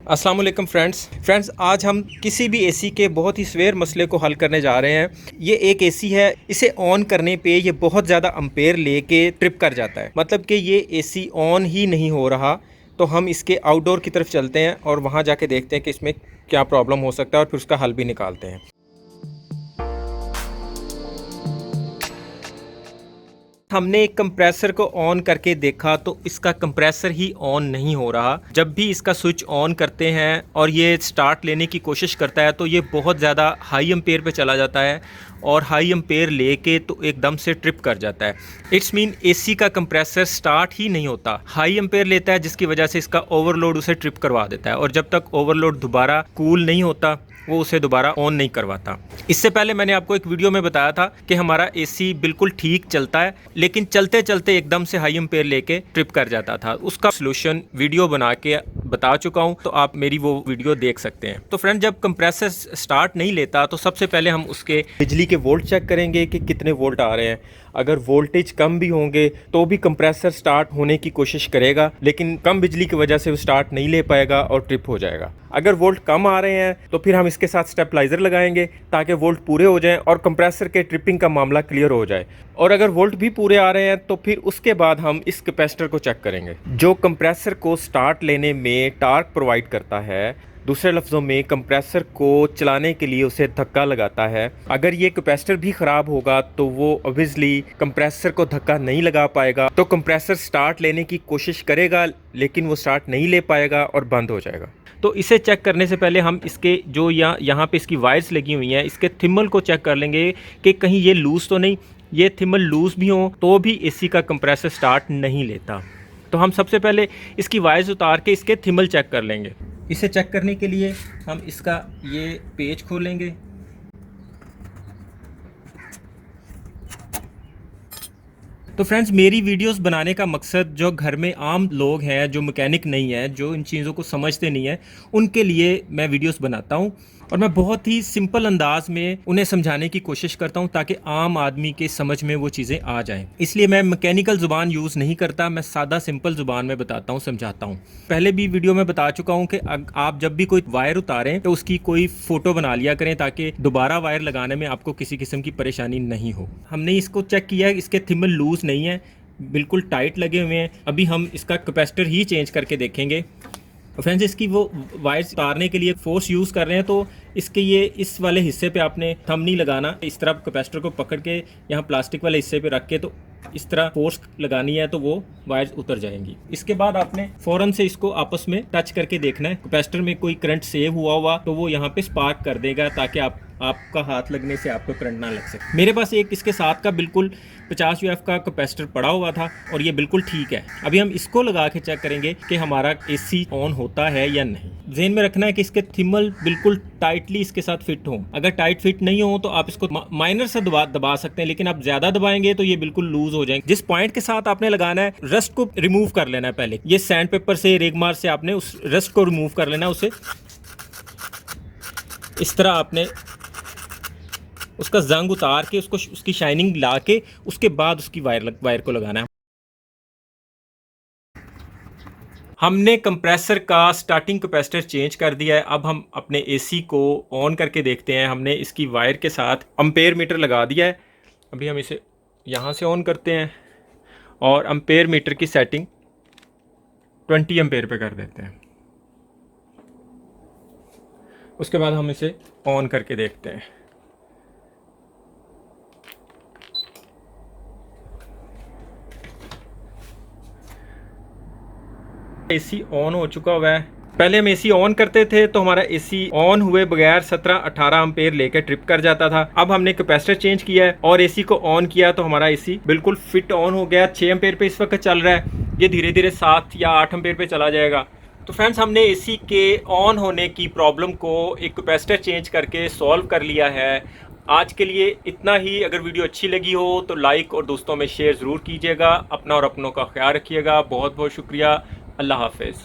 अस्सलाम वालेकुम फ्रेंड्स आज हम किसी भी एसी के बहुत ही स्वेयर मसले को हल करने जा रहे हैं। ये एक एसी है, इसे ऑन करने पे ये बहुत ज़्यादा अम्पेयर लेके ट्रिप कर जाता है, मतलब कि ये एसी ऑन ही नहीं हो रहा। तो हम इसके आउटडोर की तरफ चलते हैं और वहाँ जाके देखते हैं कि इसमें क्या प्रॉब्लम हो सकता है और फिर उसका हल भी निकालते हैं। हमने एक कंप्रेसर को ऑन करके देखा तो इसका कंप्रेसर ही ऑन नहीं हो रहा। जब भी इसका स्विच ऑन करते हैं और ये स्टार्ट लेने की कोशिश करता है तो ये बहुत ज़्यादा हाई एम्पेयर पे चला जाता है और हाई एम्पेयर लेके तो एकदम से ट्रिप कर जाता है। इट्स मीन एसी का कंप्रेसर स्टार्ट ही नहीं होता, हाई एम्पेयर लेता है, जिसकी वजह से इसका ओवरलोड उसे ट्रिप करवा देता है और जब तक ओवरलोड दोबारा कूल नहीं होता वो उसे दोबारा ऑन नहीं करवाता। इससे पहले मैंने आपको एक वीडियो में बताया था कि हमारा एसी बिल्कुल ठीक चलता है, लेकिन चलते चलते एकदम से हाई एम्पेयर लेके ट्रिप कर जाता था। उसका सलूशन वीडियो बना के बता चुका हूं, तो आप मेरी वो वीडियो देख सकते हैं। तो फ्रेंड, जब कंप्रेसर स्टार्ट नहीं लेता तो सबसे पहले हम उसके बिजली के वोल्ट चेक करेंगे कि कितने वोल्ट आ रहे हैं। अगर वोल्टेज कम भी होंगे तो भी कंप्रेसर स्टार्ट होने की कोशिश करेगा, लेकिन कम बिजली की वजह से वो स्टार्ट नहीं ले पाएगा और ट्रिप हो जाएगा। अगर वोल्ट कम आ रहे हैं तो फिर हम इसके साथ स्टेबलाइजर लगाएंगे ताकि वोल्ट पूरे हो जाएं और कंप्रेसर के ट्रिपिंग का मामला क्लियर हो जाए। और अगर वोल्ट भी पूरे आ रहे हैं तो फिर उसके बाद हम इस कैपेसिटर को चेक करेंगे, जो कंप्रेसर को स्टार्ट लेने में टार्क प्रोवाइड करता है। दूसरे लफ्ज़ों में कंप्रेसर को चलाने के लिए उसे धक्का लगाता है। अगर ये कैपेसिटर भी ख़राब होगा तो वो ऑब्वियसली कंप्रेसर को धक्का नहीं लगा पाएगा, तो कंप्रेसर स्टार्ट लेने की कोशिश करेगा लेकिन वो स्टार्ट नहीं ले पाएगा और बंद हो जाएगा। तो इसे चेक करने से पहले हम इसके जो यहाँ पे इसकी वायर्स लगी हुई हैं, इसके थिम्बल को चेक कर लेंगे कि कहीं ये लूज़ तो नहीं। ये थिम्बल लूज़ भी हों तो भी एसी का कंप्रेसर स्टार्ट नहीं लेता। तो हम सबसे पहले इसकी वायर्स उतार के इसके थिम्बल चेक कर लेंगे। इसे चेक करने के लिए हम इसका ये पेज खोलेंगे। तो फ्रेंड्स, मेरी वीडियोस बनाने का मकसद जो घर में आम लोग हैं, जो मैकेनिक नहीं है, जो इन चीज़ों को समझते नहीं है, उनके लिए मैं वीडियोस बनाता हूं और मैं बहुत ही सिंपल अंदाज में उन्हें समझाने की कोशिश करता हूं ताकि आम आदमी के समझ में वो चीज़ें आ जाएं। इसलिए मैं मैकेनिकल ज़ुबान यूज़ नहीं करता, मैं सादा सिंपल ज़ुबान में बताता हूं, समझाता हूं। पहले भी वीडियो में बता चुका हूं कि आप जब भी कोई वायर उतारें तो उसकी कोई फ़ोटो बना लिया करें ताकि दोबारा वायर लगाने में आपको किसी किस्म की परेशानी नहीं हो। हमने इसको चेक किया, इसके थिम्बल लूज़ नहीं है, बिल्कुल टाइट लगे हुए हैं। अभी हम इसका कैपेसिटर ही चेंज करके देखेंगे। फ्रेंड्स, इसकी वो वायर्स उतारने के लिए फोर्स यूज़ कर रहे हैं, तो इसके ये इस वाले हिस्से पे आपने थंब नहीं लगाना। इस तरह कैपेसिटर को पकड़ के यहाँ प्लास्टिक वाले हिस्से पे रख के तो इस तरह फोर्स लगानी है तो वो वायर्स उतर जाएंगी। इसके बाद आपने फ़ौरन से इसको आपस में टच करके देखना है। कैपेसिटर में कोई करंट सेव हुआ तो वो यहाँ पे स्पार्क कर देगा ताकि आपका हाथ लगने से आपको करंट ना लग सके। मेरे पास एक इसके साथ का बिल्कुल 50 UF का कैपेसिटर पड़ा हुआ था और ये बिल्कुल ठीक है। अभी हम इसको लगा के चेक करेंगे कि हमारा एसी ऑन होता है या नहीं। ध्यान में रखना है कि इसके थिम्बल बिल्कुल टाइटली इसके साथ फिट हो। अगर टाइट फिट नहीं हो तो आप इसको माइनर से दबा सकते हैं, लेकिन आप ज़्यादा दबाएंगे तो ये बिल्कुल लूज हो जाएंगे। जिस पॉइंट के साथ आपने लगाना है, रस्ट को रिमूव कर लेना है। पहले ये सैंड पेपर से, रेगमार से आपने उस रस्ट को रिमूव कर लेना है। उसे इस तरह आपने उसका जंग उतार के उसकी शाइनिंग ला के उसके बाद उसकी वायर को लगाना है। हमने कंप्रेसर का स्टार्टिंग कैपेसिटर चेंज कर दिया है। अब हम अपने एसी को ऑन करके देखते हैं। हमने इसकी वायर के साथ एम्पेयर मीटर लगा दिया है। अभी हम इसे यहाँ से ऑन करते हैं और एम्पेयर मीटर की सेटिंग 20 एम्पेयर पे कर देते हैं। उसके बाद हम इसे ऑन करके देखते हैं। एसी ऑन हो चुका हुआ है। पहले हम एसी ऑन करते थे तो हमारा एसी ऑन हुए बगैर 17-18 एम्पेयर लेकर ट्रिप कर जाता था। अब हमने कैपेसिटर चेंज किया है और एसी को ऑन किया तो हमारा एसी बिल्कुल फिट ऑन हो गया। 6 एम्पेयर पे इस वक्त चल रहा है, ये धीरे धीरे 7 या 8 एम्पेयर पे चला जाएगा। तो फ्रेंड्स, हमने एसी के ऑन होने की प्रॉब्लम को एक कैपेसिटर चेंज करके सॉल्व कर लिया है। आज के लिए इतना ही। अगर वीडियो अच्छी लगी हो तो लाइक और दोस्तों में शेयर ज़रूर कीजिएगा। अपना और अपनों का ख्याल रखिएगा। बहुत बहुत शुक्रिया। अल्लाह हाफिज़।